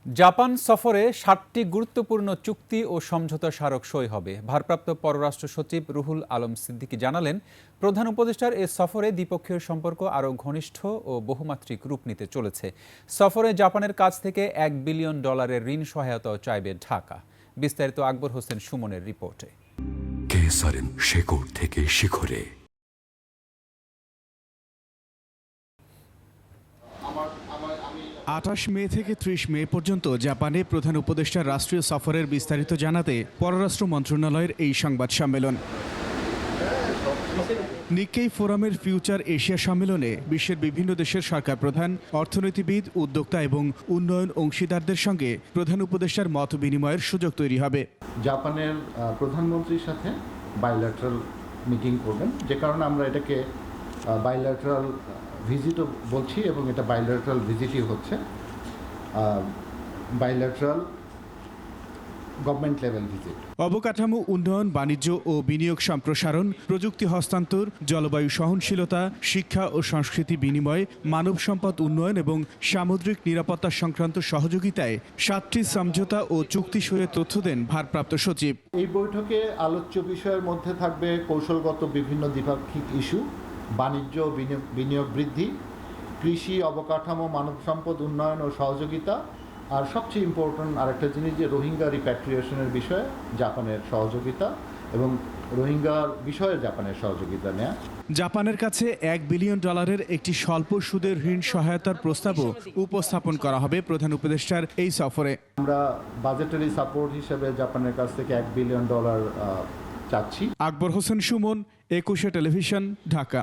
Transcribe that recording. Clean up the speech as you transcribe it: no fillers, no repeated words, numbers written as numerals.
Japan সফরে ৭টি গুরুত্বপূর্ণ চুক্তি ও সমঝোতা স্মারক সই হবে। ভারপ্রাপ্ত পররাষ্ট্র সচিব রুহুল আলম সিদ্দিকী জানালেন, প্রধান উপদেষ্টার এ সফরে দ্বিপক্ষীয় সম্পর্ক আরও ঘনিষ্ঠ ও বহুমাত্রিক রূপ নিতে চলেছে। সফরে জাপানের কাছ থেকে $1 বিলিয়ন ঋণ সহায়তাও চাইবে ঢাকা। বিস্তারিত আকবর হোসেন সুমনের রিপোর্টে। কেসারেন শেকড় থেকে শিখরে। ২৮ মে থেকে ৩০ মে পর্যন্ত জাপানে প্রধান উপদেষ্টার রাষ্ট্রীয় সফরের বিস্তারিত জানাতে পররাষ্ট্র মন্ত্রণালয়ের এই সংবাদ সম্মেলন। নিক্কেই ফোরামের ফিউচার এশিয়া সম্মেলনে বিশ্বের বিভিন্ন দেশের সরকার প্রধান, অর্থনীতিবিদ, উদ্যোক্তা এবং উন্নয়ন অংশীদারদের সঙ্গে প্রধান উপদেষ্টার মত বিনিময়ের সুযোগ তৈরি হবে। জাপানের প্রধানমন্ত্রীর সাথে বাইল্যাটারাল মিটিং করবেন, যে কারণে আমরা এটাকে বাইল্যাটারাল ভিজিটও বলছি এবং এটা বাইল্যাটারাল ভিজিটই হচ্ছে, বাইল্যাটারাল গভর্নমেন্ট লেভেল ভিজিট। অবকাঠামো উন্নয়ন, বাণিজ্য ও বিনিয়োগ সম্প্রসারণ, প্রযুক্তি হস্তান্তর, জলবায়ু সহনশীলতা, শিক্ষা ও সংস্কৃতি বিনিময়, মানব সম্পদ উন্নয়ন এবং সামুদ্রিক নিরাপত্তা সংক্রান্ত সহযোগিতায় 7টি সমঝোতা ও চুক্তি সইয়ে তথ্য দেন ভারপ্রাপ্ত সচিব। এই বৈঠকে আলোচ্য বিষয়ের মধ্যে থাকবে কৌশলগত বিভিন্ন দ্বিপাক্ষিক ইস্যু, বাণিজ্য বিনিয়োগ বৃদ্ধি, কৃষি, অবকাঠামো, মানব সম্পদ উন্নয়ন ও সহযোগিতা, আর সবচেয়ে ইম্পর্টেন্ট আরেকটা জিনিস যে রোহিঙ্গা রিপ্যাট্রিয়েশনের বিষয়ে জাপানের সহযোগিতা এবং রোহিঙ্গার বিষয়ে জাপানের সহযোগিতা নেয়া। জাপানের কাছে $1 বিলিয়ন একটি স্বল্প সুদের ঋণ সহায়তার প্রস্তাবও উপস্থাপন করা হবে প্রধান উপদেষ্টার এই সফরে। আমরা বাজেটারি সাপোর্ট হিসেবে জাপানের কাছ থেকে $1 বিলিয়ন চাচ্ছি। আকবর হোসেন সুমন, 21 টেলিভিশন, ঢাকা।